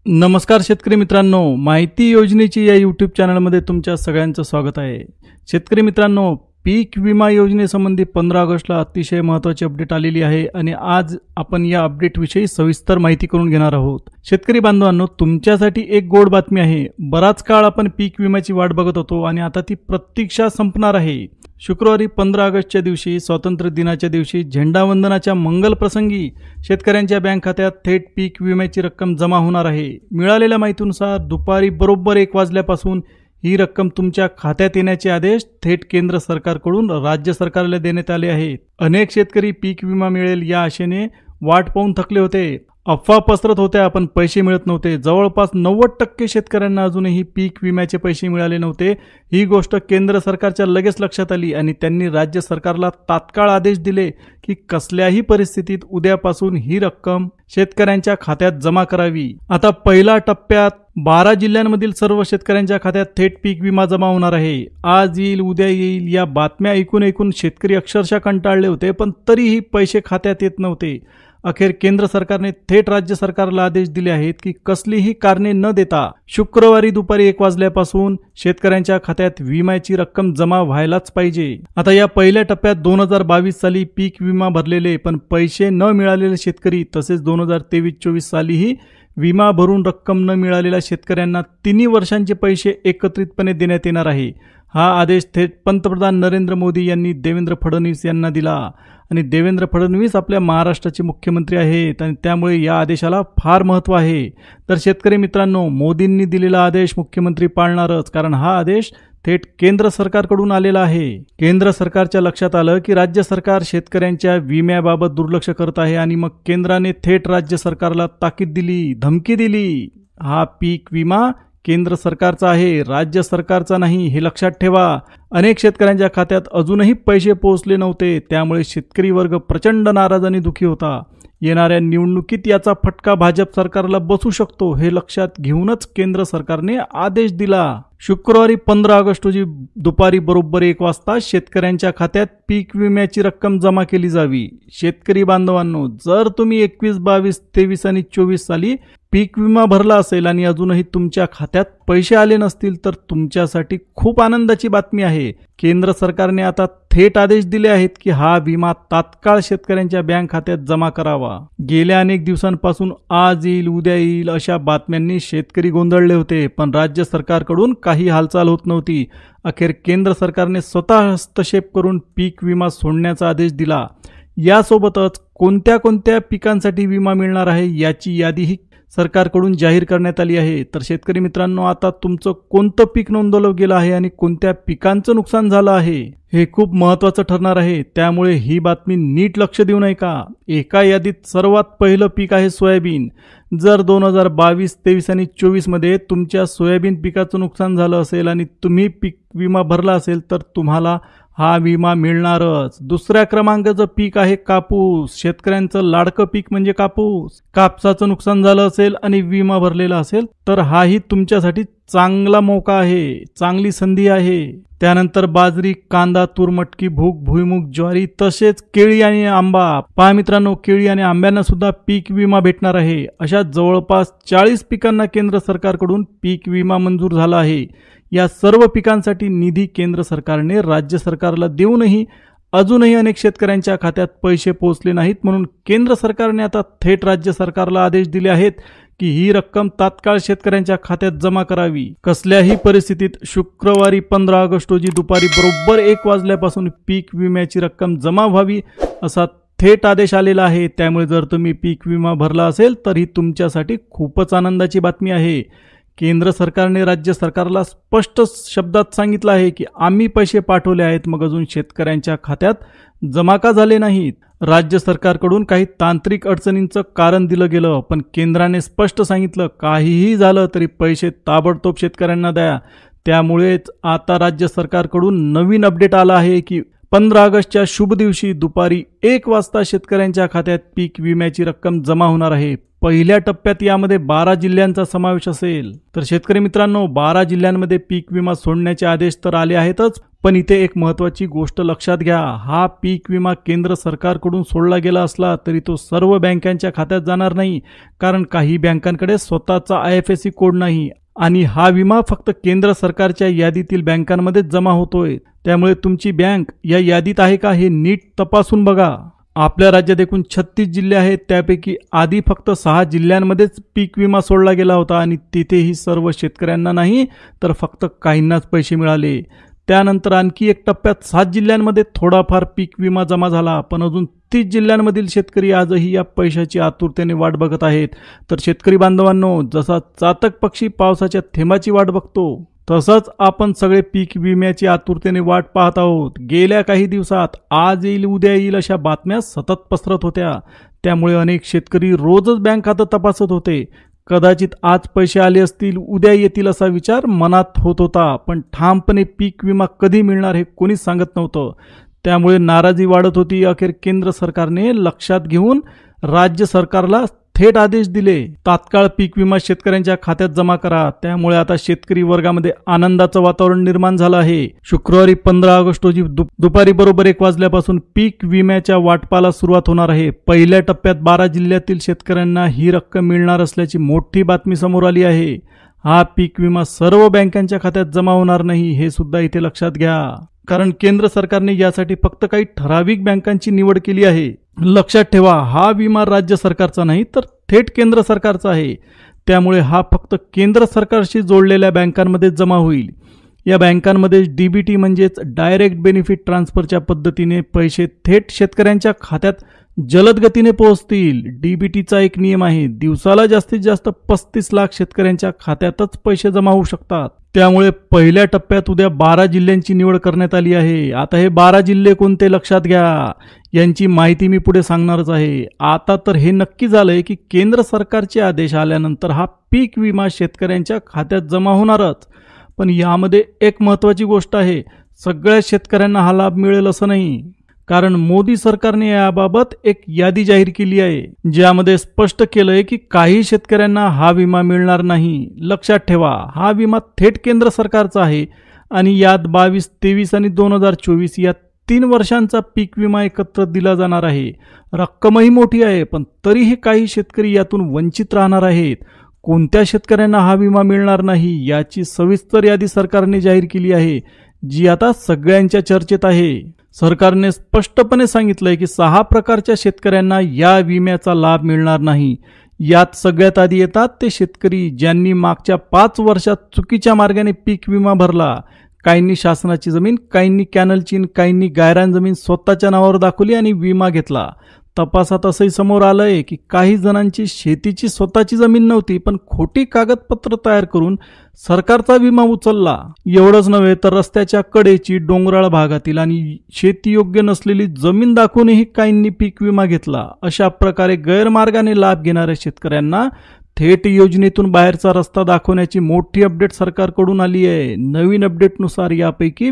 नमस्कार शेतकरी मित्रांनो, माहिती योजनेची या यूट्यूब चॅनलमध्ये तुमच्या सगळ्यांचं स्वागत आहे। शेतकरी मित्रांनो, पीक विमा योजनेसंबंधी 15 ऑगस्टला अतिशय महत्त्वाची अपडेट आलेली आहे आणि आज आपण या अपडेटविषयी सविस्तर माहिती करून घेणार आहोत। शेतकरी बांधवांनो, तुमच्यासाठी एक गोड बातमी आहे। बराच काळ आपण पीक विम्याची वाट बघत होतो आणि आता ती प्रतीक्षा संपणार आहे। शुक्रवारी 15 ऑगस्टच्या दिवशी, स्वातंत्र्य दिनाच्या दिवशी, झेंडावंदनाच्या मंगल प्रसंगी शेतकऱ्यांच्या बँक खात्यात थेट पीक विम्याची रक्कम जमा होणार आहे। मिळालेल्या माहितीनुसार दुपारी बरोबर 1 वाजल्यापासून ही रक्कम तुमच्या खात्यात येण्याचे आदेश थेट केंद्र सरकारकडून राज्य सरकारला देण्यात आले आहेत। अनेक शेतकरी पीक विमा मिळेल या आशेने वाट पाहून थकले होते। अफवा पसरत होत्या पण पैसे मिळत नव्हते। जवळपास 90% शेतकऱ्यांना अजूनही पीक विम्याचे पैसे मिळाले नव्हते। ही गोष्ट केंद्र सरकारच्या लगेच लक्षात आली आणि त्यांनी राज्य सरकारला तात्काळ आदेश दिले की कसल्याही परिस्थितीत उद्यापासून ही रक्कम शेतकऱ्यांच्या खात्यात जमा करावी। आता पहिल्या टप्प्यात 12 जिल्ह्यांमधील सर्व शेतकऱ्यांच्या खात्यात थेट पीक विमा जमा होणार आहे। आज येईल उद्या येईल या बातम्या ऐकून शेतकरी अक्षरशः कंटाळले होते, पण तरीही पैसे खात्यात येत नव्हते। अखेर केंद्र सरकारने थेट राज्य सरकारला आदेश दिले आहेत की कसलीही कारणे न देता शुक्रवारी दुपारी 1 वाजल्यापासून शेतकऱ्यांच्या खात्यात विम्याची रक्कम जमा व्हायलाच पाहिजे। आता या पहिल्या टप्प्यात 2022 साली पीक विमा भरलेले पण पैसे न मिळालेले शेतकरी तसेच 2023-24 सालीही विमा भरून रक्कम न मिळालेल्या शेतकऱ्यांना 3 वर्षांचे पैसे एकत्रितपणे देण्यात येणार आहे। हा आदेश थेट पंतप्रधान नरेंद्र मोदी यांनी देवेंद्र फडणवीस यांना दिला आणि देवेंद्र फडणवीस आपल्या महाराष्ट्राचे मुख्यमंत्री आहेत आणि त्यामुळे या आदेशाला फार महत्त्व आहे। तर शेतकरी मित्रांनो, मोदींनी दिलेला आदेश मुख्यमंत्री पाळणारच, कारण हा आदेश थेट केंद्र सरकारकडून आलेला आहे। केंद्र सरकारच्या लक्षात आलं की राज्य सरकार शेतकऱ्यांच्या विम्याबाबत दुर्लक्ष करत आहे आणि मग केंद्राने थेट राज्य सरकारला ताकीद दिली, धमकी दिली। हा पीक विमा केंद्र सरकारचा आहे, राज्य सरकारचा नाही, हे लक्षात ठेवा। अनेक शेतकऱ्यांच्या खात्यात अजूनही पैसे पोहोचले नव्हते, त्यामुळे शेतकरी वर्ग प्रचंड नाराज आणि दुखी होता। येणाऱ्या निवडणुकीत याचा फटका भाजप सरकारला बसू शकतो, हे लक्षात घेऊनच केंद्र सरकारने आदेश दिला। शुक्रवारी 15 ऑगस्ट रोजी दुपारी बरोबर 1 वाजता शेतकऱ्यांच्या खात्यात पीक विम्याची रक्कम जमा केली जावी। शेतकरी बांधवांनो, जर तुम्ही 21, 22, 23 आणि 24 साली पीक विमा भरला असेल आणि अजूनही तुमच्या खात्यात पैसे आले नसतील तर तुमच्यासाठी खूप आनंदाची बातमी आहे। केंद्र सरकारने आता थेट आदेश दिले आहेत की हा विमा तात्काळ शेतकऱ्यांच्या बँक खात्यात जमा करावा। गेल्या अनेक दिवसांपासून आज येईल उद्या येईल अशा बातम्यांनी शेतकरी गोंधळले होते, पण राज्य सरकारकडून काही हालचाल होत नव्हती। अखेर केंद्र सरकारने स्वतः हस्तक्षेप करून पीक विमा सोडण्याचा आदेश दिला। यासोबतच कोणत्या पिकांसाठी विमा मिळणार आहे याची यादीही सरकारकडून जाहीर करण्यात आली आहे। तर शेतकरी मित्रांनो, आता तुमचं कोणतं पीक नोंदवलं गेलं आहे आणि कोणत्या पिकांचं नुकसान झालं आहे हे खूप महत्त्वाचं ठरणार आहे, त्यामुळे ही बातमी नीट लक्ष देऊ नये का। एका यादीत सर्वात पहिलं पीक आहे सोयाबीन। जर 2022, 23 आणि 24 मध्ये तुमच्या सोयाबीन पिकाचं नुकसान झालं असेल आणि तुम्ही पीक विमा भरला असेल तर तुम्हाला हा विमा मिळणारच। दुसऱ्या क्रमांकाचं पीक आहे कापूस। शेतकऱ्यांचं लाडकं पीक म्हणजे कापूस। कापसाचं नुकसान झालं असेल आणि विमा भरलेला असेल तर हाही तुमच्यासाठी चांगला मौका आहे, चांगली संधी आहे। त्यानंतर बाजरी, कांदा, तूर, मटकी, भूक, भुईमुग, ज्वारी तसेच केळी आणि आंबा। पहा मित्रांनो, केळी आणि आंब्यांना सुद्धा पीक विमा भेटणार आहे। अशा जवळपास 40 पिकांना केंद्र सरकारकडून पीक विमा मंजूर झाला आहे। या सर्व पिकांसाठी निधी केंद्र सरकारने राज्य सरकारला देऊनही अजूनही अनेक शेतकऱ्यांच्या खात्यात पैसे पोहोचले नाहीत, म्हणून केंद्र सरकारने आता थेट राज्य सरकारला आदेश दिले आहेत की ही रक्कम तात्काळ शेतकऱ्यांच्या खात्यात जमा करावी। कसल्याही परिस्थितीत शुक्रवारी 15 ऑगस्ट रोजी दुपारी बरोबर 1 वाजल्यापासून पीक विम्याची रक्कम जमा व्हावी असा थेट आदेश आलेला आहे। त्यामुळे जर तुम्ही पीक विमा भरला असेल तर ही तुमच्यासाठी खूपच आनंदाची बातमी आहे। केंद्र सरकारने राज्य सरकारला स्पष्ट शब्दात सांगितलं आहे की आम्ही पैसे पाठवले आहेत, मग अजून शेतकऱ्यांच्या खात्यात जमा का झाले नाहीत। राज्य सरकारकडून काही तांत्रिक अडचणींचं कारण दिलं गेलं, पण केंद्राने स्पष्ट सांगितलं काहीही झालं तरी पैसे ताबडतोब शेतकऱ्यांना द्या। त्यामुळेच आता राज्य सरकारकडून नवीन अपडेट आला आहे की 15 ऑगस्टच्या शुभ दिवशी दुपारी 1 वाजता शेतकऱ्यांच्या खात्यात पीक विम्याची रक्कम जमा होणार आहे। पहिल्या टप्प्यात यामध्ये 12 जिल्ह्यांचा समावेश असेल। तर शेतकरी मित्रांनो, 12 जिल्ह्यांमध्ये पीक विमा सोडण्याचे आदेश तर आले आहेतच, पण इथे एक महत्त्वाची गोष्ट लक्षात घ्या। हा पीक विमा केंद्र सरकारकडून सोडला गेला असला तरी तो सर्व बँकांच्या खात्यात जाणार नाही, कारण काही बँकांकडे स्वतःचा IFSC कोड नाही आणि हा विमा फक्त केंद्र सरकारच्या यादीतील बँकांमध्येच जमा होतोय। त्यामुळे तुमची बँक या यादीत आहे का हे नीट तपासून बघा। आपल्या राज्यात एकूण 36 जिल्हे आहेत, त्यापैकी आधी फक्त 6 जिल्ह्यांमध्येच पीक विमा सोडला गेला होता आणि तिथेही सर्व शेतकऱ्यांना नाही तर फक्त काहींनाच पैसे मिळाले। त्यानंतर आणखी एक टप्प्यात 7 जिल्ह्यांमध्ये थोडाफार पीक विमा जमा झाला, पण अजून 30 जिल्ह्यांमधील शेतकरी आजही या पैशाची आतुरतेने वाट बघत आहेत। तर शेतकरी बांधवांनो, जसा चातक पक्षी पावसाच्या थेंबाची वाट बघतो तसंच आपण सगळे पीक विम्याची आतुरतेने वाट पाहत आहोत। गेल्या काही दिवसात आज येईल उद्या येईल अशा बातम्या सतत पसरत होत्या, त्यामुळे अनेक शेतकरी रोजच बँक खातं तपासत होते। कदाचित आज पैसे आले असतील, उद्या येतील असा विचार मनात होत होता, पण ठामपणे पीक विमा कधी मिळणार हे कोणीच सांगत नव्हतं। त्यामुळे नाराजी वाढत होती। अखेर केंद्र सरकारने लक्षात घेऊन राज्य सरकारला थेट आदेश दिले, तात्काळ पीक विमा शेतकऱ्यांच्या खात्यात जमा करा। त्यामुळे आता शेतकरी वर्गामध्ये आनंदाचं वातावरण निर्माण झालं आहे। शुक्रवारी 15 ऑगस्ट रोजी दुपारी बरोबर 1 वाजल्यापासून पीक विम्याच्या वाटपाला सुरुवात होणार आहे। पहिल्या टप्प्यात 12 जिल्ह्यातील शेतकऱ्यांना ही रक्कम मिळणार असल्याची मोठी बातमी समोर आली आहे। हा पीक विमा सर्व बँकांच्या खात्यात जमा होणार नाही, हे सुद्धा इथे लक्षात घ्या, कारण केंद्र सरकारने यासाठी फक्त काही ठराविक बँकांची निवड केली आहे। लक्षात ठेवा, हा विमा राज्य सरकारचा नाही तर थेट केंद्र सरकारचा आहे। त्यामुळे हा फक्त केंद्र सरकारशी जोडलेल्या बँकांमध्ये जमा होईल। या बँकांमध्ये DBT म्हणजेच डायरेक्ट बेनिफिट ट्रान्सफरच्या पद्धतीने पैसे थेट शेतकऱ्यांच्या खात्यात जलद गतीने पोहोचतील। DBTचा एक नियम आहे, दिवसाला जास्तीत जास्त 35 लाख शेतकऱ्यांच्या खात्यातच पैसे जमा होऊ शकतात। त्यामुळे पहिल्या टप्प्यात उद्या 12 जिल्ह्यांची निवड करण्यात आली आहे। आता हे 12 जिल्हे कोणते लक्षात घ्या, यांची माहिती मी पुढे सांगणारच आहे। आता तर हे नक्की झालंय की केंद्र सरकारचे आदेश आल्यानंतर हा पीक विमा शेतकऱ्यांच्या खात्यात जमा होणारच। पण यामध्ये एक महत्त्वाची गोष्ट आहे, सगळ्या शेतकऱ्यांना हा लाभ मिळेल असं नाही, कारण मोदी सरकारने याबाबत एक यादी जाहीर केली आहे, ज्यामध्ये स्पष्ट केलंय की काही शेतकऱ्यांना हा विमा मिळणार नाही। लक्षात ठेवा, हा विमा थेट केंद्र सरकारचा आहे आणि यात 22, 23 आणि 2024 या 3 वर्षांचा पीक विमा एकत्र दिला जाणार आहे। रक्कमही मोठी आहे, पण तरीही काही शेतकरी यातून वंचित राहणार आहेत। कोणत्या शेतकऱ्यांना हा विमा मिळणार नाही याची सविस्तर यादी सरकारने जाहीर केली आहे, जी आता सगळ्यांच्या चर्चेत आहे। सरकारने स्पष्टपणे सांगितलंय की 6 प्रकारच्या शेतकऱ्यांना या विम्याचा लाभ मिळणार नाही। यात सगळ्यात आधी येतात ते शेतकरी ज्यांनी मागच्या 5 वर्षात चुकीच्या मार्गाने पीक विमा भरला। काहींनी शासनाची जमीन, काहींनी कॅनलची, काहींनी गायरान जमीन स्वतःच्या नावावर दाखवली आणि विमा घेतला। तपासात असंही समोर आलंय की काही जणांची शेतीची स्वतःची जमीन नव्हती, पण खोटी कागदपत्र तयार करून सरकारचा विमा उचलला। एवढंच नव्हे तर रस्त्याच्या कडेची, डोंगराळ भागातील आणि शेतीयोग्य नसलेली जमीन दाखवूनही काहींनी पीक विमा घेतला। अशा प्रकारे गैरमार्गाने लाभ घेणाऱ्या शेतकऱ्यांना थेट योजनेतून बाहेरचा रस्ता दाखवण्याची मोठी अपडेट सरकारकडून आली आहे। नवीन अपडेटनुसार यापैकी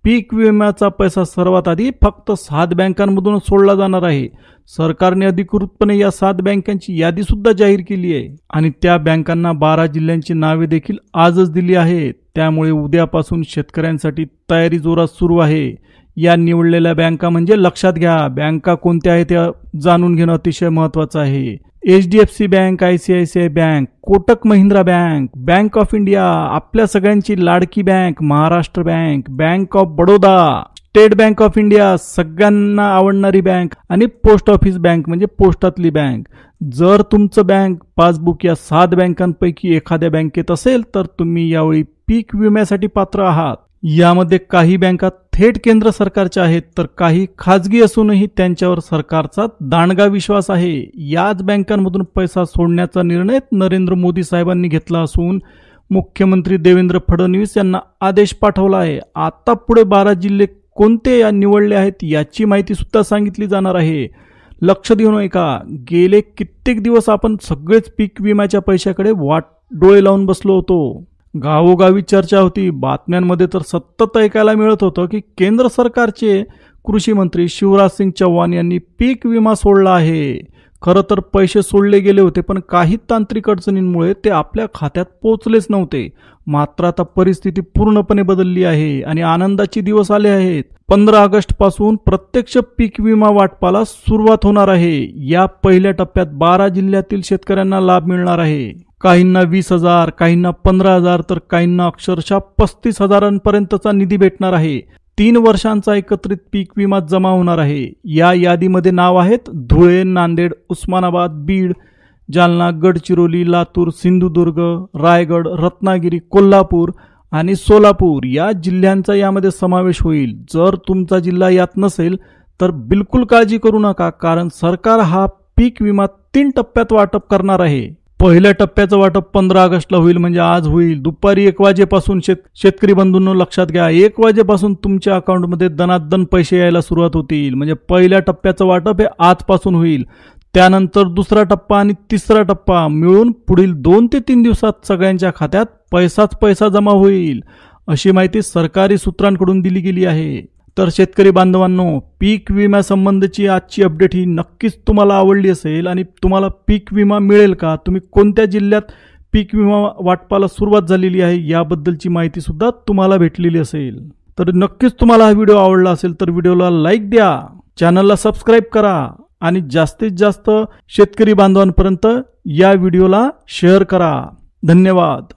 पीक विम्याचा पैसा सर्वात आधी फक्त 7 बँकांमधून सोडला जाणार आहे। सरकारने अधिकृतपणे या 7 बँकांची यादी सुद्धा जाहीर केली आहे आणि त्या बँकांना 12 जिल्ह्यांची नावे देखील आजच दिली आहेत। त्यामुळे उद्यापासून शेतकऱ्यांसाठी तयारी जोरात सुरू आहे। या निवडलेल्या बँका म्हणजे लक्षात घ्या, बँका कोणत्या आहेत त्या जाणून घेणं अतिशय महत्त्वाचं आहे। HDFC bank, ICICI bank, Kotak Mahindra bank, bank of India, आपल्या सगळ्यांची लाडकी bank Maharashtra bank, bank of Baroda, state bank of India, सगळ्यांना आवडणारी बँक, आणि पोस्ट ऑफिस बँक म्हणजे पोस्टातली बँक। जर तुमचं बँक पासबुक या 7 बँकांपैकी एखाद्या बँकेत असेल तर तुम्ही यावेळी पीक विम्यासाठी पात्र आहात। यामध्ये काही बँका थेट केंद्र सरकारच्या आहेत, तर काही खाजगी असूनही त्यांच्यावर सरकारचा दांडगा विश्वास आहे। याच बँकांमधून पैसा सोडण्याचा निर्णय नरेंद्र मोदी साहेबांनी घेतला असून मुख्यमंत्री देवेंद्र फडणवीस यांना आदेश पाठवला आहे। आता पुढे 12 जिल्हे कोणते या निवडले आहेत याची माहिती सुद्धा सांगितली जाणार आहे। लक्ष देऊन ऐका, गेले कित्येक दिवस आपण सगळेच पीक विम्याच्या पैशाकडे वाट डोळे लावून बसलो होतो। गावोगावी चर्चा होती, बातम्यांमध्ये तर सतत ऐकायला मिळत होतं की केंद्र सरकारचे कृषी मंत्री शिवराज सिंग चौहान यांनी पीक विमा सोडला आहे. खरं तर पैसे सोडले गेले होते, पण काही तांत्रिक अडचणींमुळे ते आपल्या खात्यात पोहोचलेच नव्हते. मात्र आता परिस्थिती पूर्णपणे बदलली आहे आणि आनंदाचे दिवस आले आहेत. 15 ऑगस्ट पासून प्रत्यक्ष पीक विमा वाटपाला सुरुवात होणार आहे. या पहिल्या टप्प्यात 12 जिल्ह्यातील शेतकऱ्यांना लाभ मिळणार आहे. काहींना 20,000, काहींना 15,000 तर काहींना अक्षरशः 35,000पर्यंतचा निधी भेटणार आहे. 3 वर्षांचा एकत्रित पीक विमा जमा होणार आहे. या यादीमध्ये नाव आहेत धुळे, नांदेड, उस्मानाबाद, बीड, जालना, गडचिरोली, लातूर, सिंधुदुर्ग, रायगड, रत्नागिरी, कोल्हापूर आणि सोलापूर या जिल्ह्यांचा यामध्ये समावेश होईल. जर तुमचा जिल्हा यात नसेल तर बिलकुल काळजी करू नका, कारण सरकार हा पीक विमा 3 टप्प्यात वाटप करणार आहे. पहिल्या टप्प्याचं वाटप 15 ऑगस्टला होईल, म्हणजे आज होईल. दुपारी 1 वाजेपासून शेतकरी बंधूंनो लक्षात घ्या, 1 वाजेपासून तुमच्या अकाउंटमध्ये दनादन पैसे यायला सुरुवात होतील. म्हणजे पहिल्या टप्प्याचं वाटप हे आजपासून होईल. त्यानंतर दुसरा टप्पा आणि तिसरा टप्पा मिळून पुढील 2 ते 3 दिवसात सगळ्यांच्या खात्यात पैसा जमा होईल, अशी माहिती सरकारी सूत्रांकडून दिली गेली आहे. तर शेतकरी बांधवांनो, पीक विम्यासंबंधीची आजची अपडेट ही नक्कीच तुम्हाला आवडली असेल. आणि तुम्हाला पीक विमा मिळेल का, तुम्ही कोणत्या जिल्ह्यात पीक विमा वाटपाला सुरुवात झालेली आहे याबद्दलची माहिती सुद्धा तुम्हाला भेटलेली असेल. तर नक्कीच तुम्हाला हा व्हिडिओ आवडला असेल तर व्हिडिओला लाईक द्या, चॅनलला सबस्क्राईब करा आणि जास्तीत जास्त शेतकरी बांधवांपर्यंत या व्हिडिओला शेअर करा. धन्यवाद.